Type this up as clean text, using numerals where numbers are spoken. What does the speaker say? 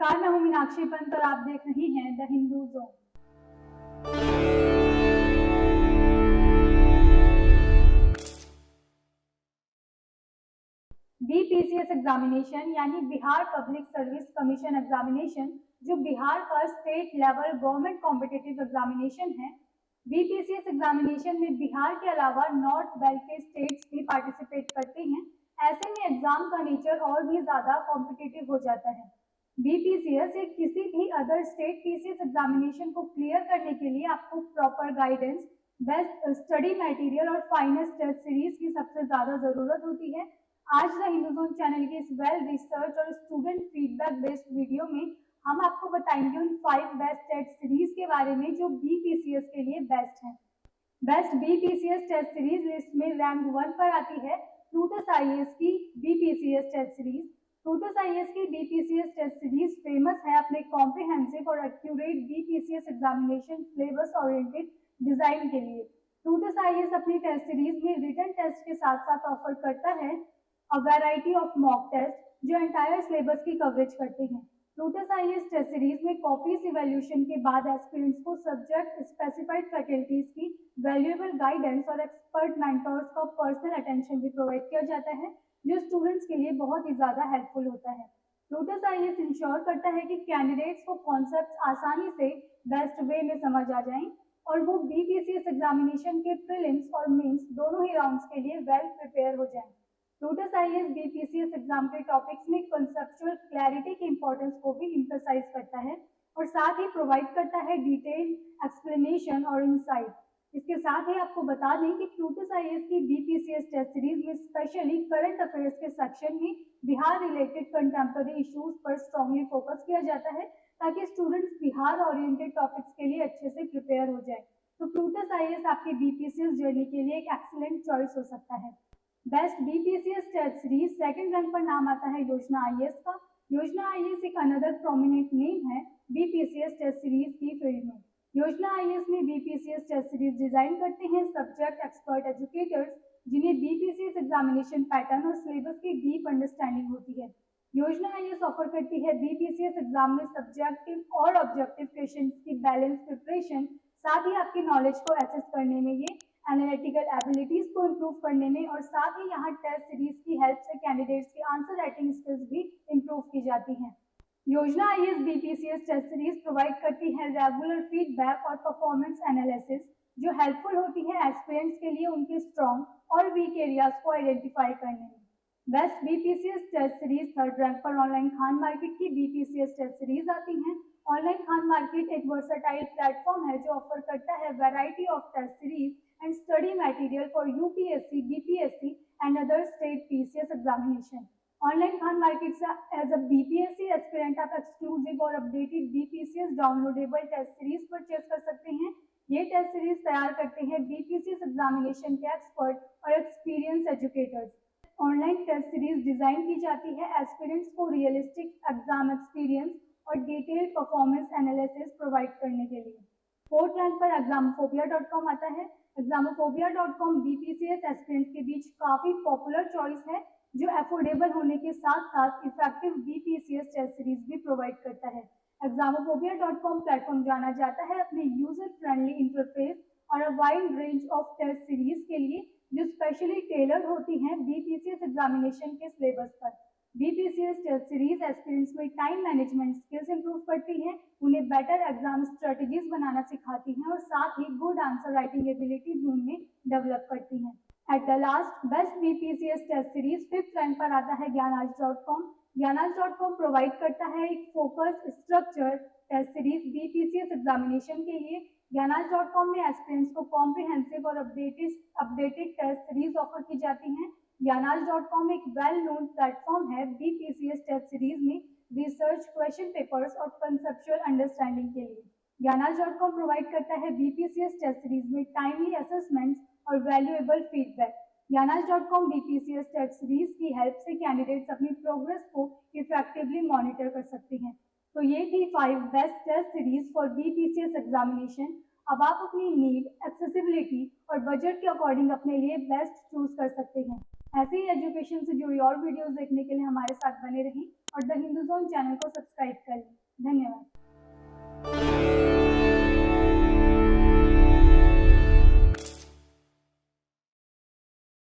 नमस्कार, मैं हूं मीनाक्षी पंत और आप देख रही हैं द हिंदू जोन। बीपीसीएस एग्जामिनेशन यानी Bihar public service commission examination, जो बिहार का state level government competitive examination है। बीपीसीएस एग्जामिनेशन में बिहार के अलावा नॉर्थ बेल्ट के स्टेट्स भी पार्टिसिपेट करते हैं। ऐसे में एग्जाम का नेचर और भी ज्यादा कॉम्पिटिटिव हो जाता है। बीपीसीएस या किसी भी अदर स्टेट पीसीएस एग्जामिनेशन को क्लियर करने के लिए आपको proper guidance, best study material और फाइनेस्ट टेस्ट सीरीज की सबसे ज्यादा जरूरत होती है। आज द हिंदू जोन चैनल के इस वेल रिसर्च और स्टूडेंट फीडबैक बेस्ड वीडियो में हम आपको बताएंगे उन 5 बेस्ट टेस्ट सीरीज के बारे में जो बीपीसीएस के लिए बेस्ट हैं। Best BPCS test series list में रैंक 1 पर आती है प्लूटस आईएएस की BPCS test series. Plutus IAS की बीपीसीएस टेस्ट सीरीज फेमस है अपने कॉम्प्रिहेंसिव और accurate BPCS examination syllabus oriented design के लिए। प्लूटस आईएएस अपनी टेस्ट सीरीज में रिटन टेस्ट के साथ साथ ऑफर करता है a variety of mock test जो एंटायर सिलेबस की कवरेज करते हैं। प्लूटस आईएएस टेस्ट सीरीज में कॉपीज इवैल्यूएशन के बाद एस्पिरेंट्स को सब्जेक्ट स्पेसिफाइड फैकल्टीज की वैल्यूएबल गाइडेंस और एक्सपर्ट मेंटर्स का पर्सनल अटेंशन भी प्रोवाइड किया जाता है, जो स्टूडेंट्स के लिए बहुत ही ज्यादा हेल्पफुल होता है। प्लूटस आईएएस इंश्योर करता है कि कैंडिडेट्स को कॉन्सेप्ट्स आसानी से बेस्ट वे में समझ आ जाएं और वो बीपीसीएस एग्जामिनेशन के प्रीलिम्स और मेंस दोनों ही राउंड्स के लिए वेल प्रिपेयर हो जाएं। प्लूटस आईएएस बीपीसीएस एग्जाम के टॉपिक्स में कंसेप्चुअल क्लैरिटी की इंपॉर्टेंस को भी एम्फसाइज करता है और साथ ही प्रोवाइड करता है डिटेल एक्सप्लेनेशन और इनसाइट। इसके साथ ही आपको बता दें कि प्लूटस आईएएस की बीपीसीएस टेस्ट सीरीज में स्पेशली करंट अफेयर्स के सेक्शन में बिहार रिलेटेड कंटेम्पररी इश्यूज पर स्ट्रांगली फोकस किया जाता है ताकि स्टूडेंट्स बिहार ओरिएंटेड टॉपिक्स के लिए अच्छे से प्रिपेयर हो जाए। तो प्लूटस आईएएस आपकी बीपीसीएस जर्नी के लिए एक एक्सीलेंट चॉइस हो सकता है। Best BPCS test series second rank पर नाम आता है योजना आईएएस का। योजना आईएएस एक अनदर प्रोमिनेंट नेम है बीपीसीएस टेस्ट सीरीज की फील्ड में। योजना आईएएस में बीपीसीएस टेस्ट सीरीज डिजाइन करते हैं सब्जेक्ट एक्सपर्ट एजुकेटर्स जिन्हें बीपीसीएस एग्जामिनेशन पैटर्न और सिलेबस की डीप अंडरस्टैंडिंग होती है। योजना आईएएस ऑफर करती है बीपीसीएस एग्जाम में सब्जेक्टिव और ऑब्जेक्टिव क्वेश्चंस की बैलेंस प्रिपरेशन, साथ ही आपकी नॉलेज को एसेस करने में, ये एनालिटिकल एबिलिटीज को इम्प्रूव करने में और साथ ही यहाँ टेस्ट सीरीज की हेल्प से कैंडिडेट्स की आंसर राइटिंग स्किल्स भी इम्प्रूव की जाती हैं। योजना आईएएस बीपीसीएस टेस्ट सीरीज प्रोवाइड करती है रेगुलर फीडबैक और परफॉर्मेंस एनालिसिस जो हेल्पफुल होती है एस्पिरेंट्स के लिए उनके स्ट्रॉन्ग और वीक एरियाज को आइडेंटिफाई करने में। Best BPCS test series third rank पर ऑनलाइन खान मार्केट की बीपीसीएस टेस्ट सीरीज आती हैं। ऑनलाइन खान मार्केट एक वर्सेटाइल प्लेटफॉर्म है जो ऑफर करता है variety of test series and study material for UPSC, BPSC and other state PCS examination. Online Khan market से एज अ बीपीएससी एस्पिरेंट आप एक्सक्लूसिव और updated BPCS downloadable test series purchase कर सकते हैं। ये टेस्ट सीरीज तैयार करते हैं बीपीसीएस एग्जामिनेशन के एक्सपर्ट और experience educators. Online test series design की जाती है एस्पिरेंट्स को रियलिस्टिक एग्जाम एक्सपीरियंस और डिटेल्ड परफॉर्मेंस एनालिसिस प्रोवाइड करने के लिए। फोर्थ रैंक पर examophobia.com आता है। examophobia.com बीपीसीएस एस्पिरेंट्स के बीच काफी पॉपुलर चॉइस है जो अफोर्डेबल होने के साथ साथ इफेक्टिव बीपीसीएस टेस्ट सीरीज भी प्रोवाइड करता है। examophobia.com प्लेटफॉर्म जाना जाता है अपने यूजर फ्रेंडली इंटरफेस और a wide range of test series के लिए जो स्पेशली टेलर्ड होती हैं बीपीसीएस एग्जामिनेशन के सिलेबस पर। बीपीसीएस टेस्ट सीरीज एस्पिरेंट्स में टाइम मैनेजमेंट स्किल्स इंप्रूव करती हैं, उन्हें बेटर एग्जाम स्ट्रेटजीज बनाना सिखाती हैं और साथ ही गुड आंसर राइटिंग एबिलिटी भी उनमें डेवलप करती हैं। At the last best BPCS test series fifth rank पर आता है ज्ञानाज.com। ज्ञानाज.com प्रोवाइड करता है एक focus structure test series BPCS examination के लिए। ज्ञानाज.com में एस्पिरेंट्स को कॉम्प्रिहेंसिव और अपडेटेड टेस्ट सीरीज ऑफर की जाती हैं। ज्ञानाज.com एक वेल नोन प्लेटफॉर्म है बीपीसीएस टेस्ट सीरीज में रिसर्च, क्वेश्चन पेपर्स और कंसेप्चुअल अंडरस्टैंडिंग के लिए। ज्ञानाज.com प्रोवाइड करता है बीपीसीएस टेस्ट सीरीज में टाइमली असेसमेंट्स और वैल्यूएबल फीडबैक। ज्ञानाज.com बीपीसीएस टेस्ट सीरीज की हेल्प से कैंडिडेट्स अपनी प्रोग्रेस को इफेक्टिवली मॉनिटर कर सकते हैं। तो ये थी 5 best test series for BPCS examination. अब आप अपनी नीड, एक्सेसिबिलिटी और बजट के अकॉर्डिंग अपने लिए बेस्ट चूज कर सकते हैं। ऐसे ही एजुकेशन से जुड़ी और वीडियोस देखने के लिए हमारे साथ बने रहें और द हिंदू जोन चैनल को सब्सक्राइब